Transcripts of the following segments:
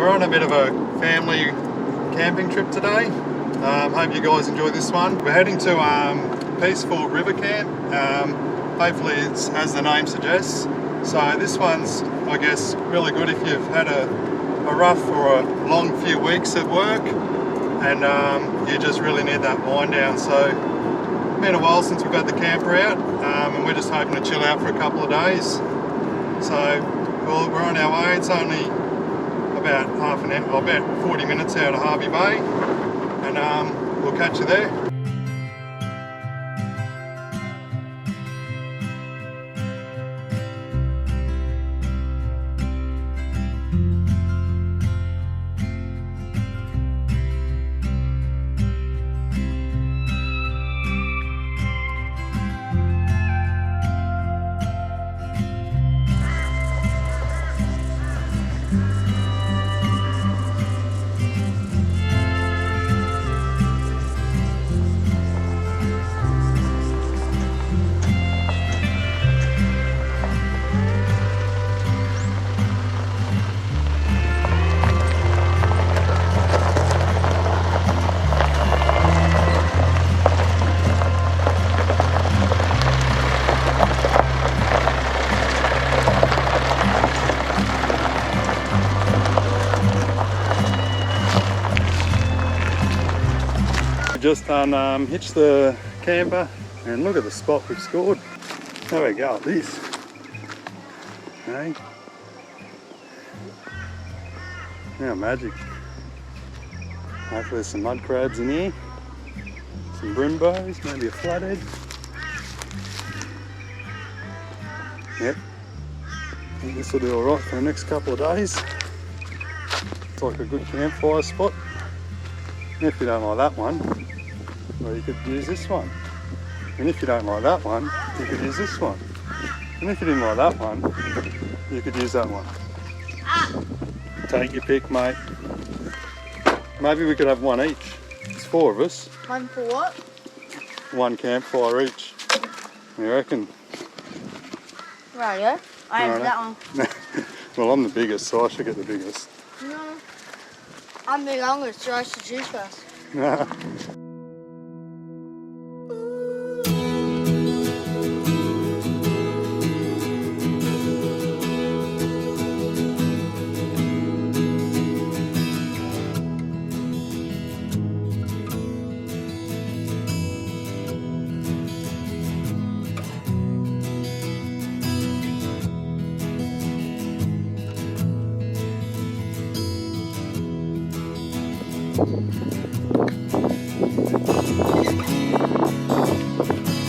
we're on a bit of a family camping trip today. Hope you guys enjoy this one. We're heading to Peaceful River Camp. Hopefully it's as the name suggests. So this one's, I guess, really good if you've had a rough or a long few weeks at work and you just really need that wind down. So it's been a while since we've had the camper out and we're just hoping to chill out for a couple of days. So we're on our way. It's only about half an hour, about 40 minutes out of Harvey Bay, and we'll catch you there. Just unhitched the camper and look at the spot we've scored. There we go, this. Okay. Now magic. Hopefully there's some mud crabs in here, some brimbos, maybe a flathead. Yep. I think this will do alright for the next couple of days. It's like a good campfire spot. And if you don't like that one, well, you could use this one. And if you don't like that one, you could use this one. And if you didn't like that one, you could use that one. Take your pick, mate. Maybe we could have one each. It's 4 of us. One for what? One campfire each. You reckon? Rightio. I have that one. Well, I'm the biggest, so I should get the biggest. No. I'm the longest, so I should choose first. Nah.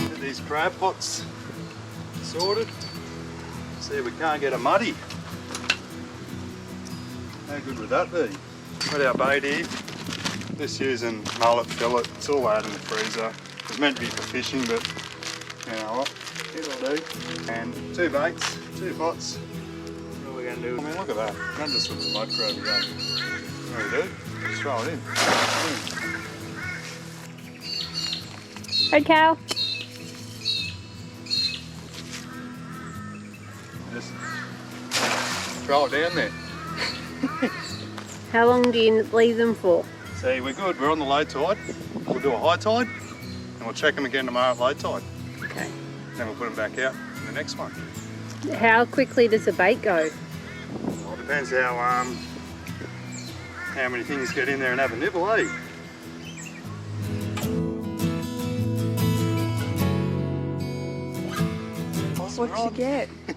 Get these crab pots sorted. See if we can't get a muddy. How good would that be? Got our bait here. Just using mullet fillet. It's all out in the freezer. It's meant to be for fishing, but you know what? It'll do. And 2 baits, 2 pots. What are we going to do? I mean, look at that. That just looks mud crab again. There we do. Just throw it in. Hey, Cal. Just throw it down there. How long do you leave them for? See, we're good. We're on the low tide. We'll do a high tide, and we'll check them again tomorrow at low tide. Okay. Then we'll put them back out in the next one. How quickly does the bait go? Well, it depends how many things get in there and have a nibble, eh? What'd you get? What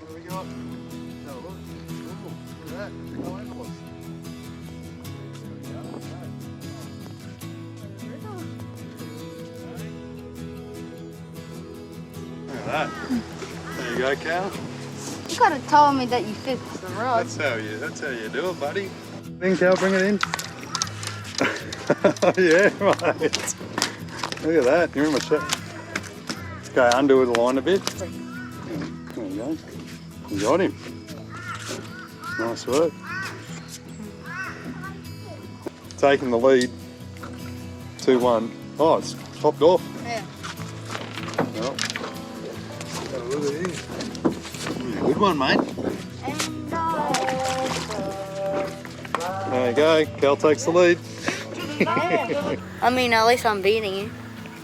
do we got? Have a look. Ooh, look at that. No animals. Look at that. There you go, Cal. You could have told me that you fixed the rod. That's how you do it, buddy. Then Cal, bring it in. Oh yeah, right. Look at that. You're in my shot. Go under with the line a bit. There you go. You got him. Nice work. Taking the lead. 2-1. Oh, it's popped off. Yeah. Well, have a look at here. Good one, mate. And There you go. Cal takes the lead. I mean, at least I'm beating you.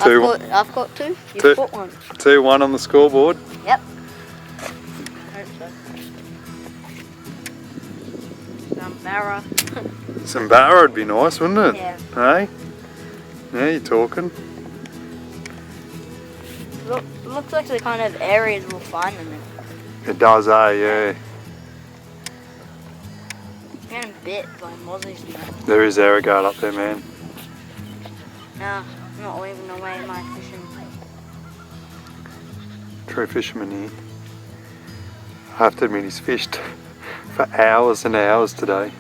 2. I've got 2. You've 2. got 1. 2-1 on the scoreboard. Yep. Barra. Some barra would be nice, wouldn't it? Yeah. Hey? Yeah, you're talking. Looks like the kind of areas we'll find them in. It does, yeah. I'm getting bit by mozzies now. There is Arrogard up there, man. Nah, I'm not leaving away my fishing. True fisherman here. I have to admit, he's fished for hours and hours today.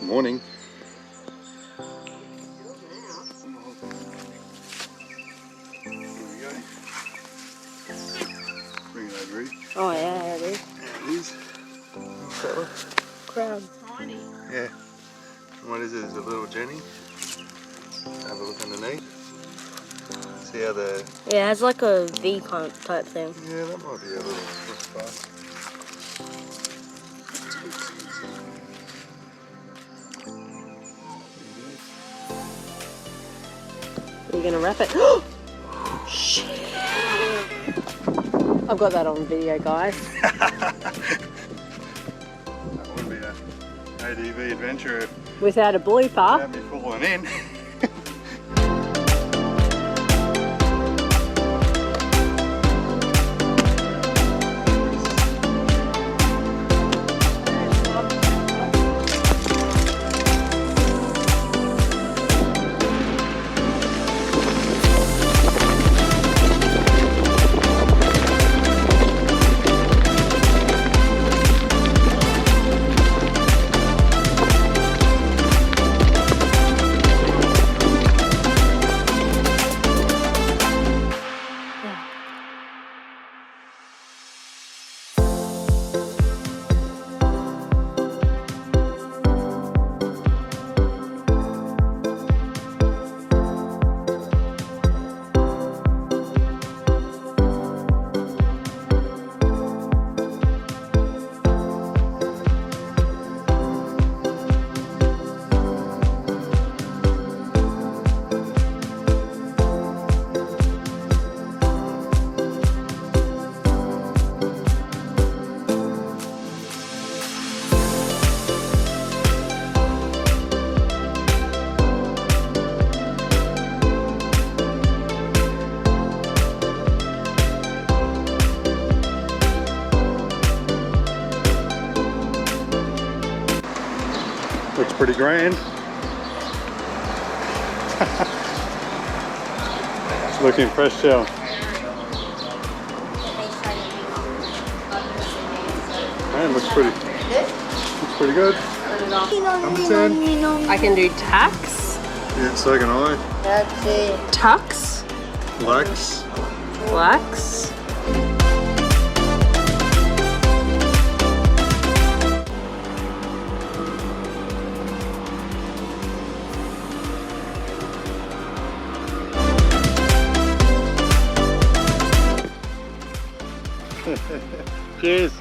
Morning. Here we go. Bring it over here. Oh yeah, it is. There it is. Fella. Crab. Yeah. What is it? Is it a little Jenny? Have a look underneath. See how the... Yeah, it has like a V type thing. Yeah, that might be a little spot. Are you going to wrap it? Shit! I've got that on video, guys. That would be a ADV adventure if Without a blooper. without me falling in. Looks pretty grand. Looking fresh shell. Man, looks pretty good. Number 10. I can do tacks, Yeah, so can I. That's it. tucks, Lax. flax. Cheers.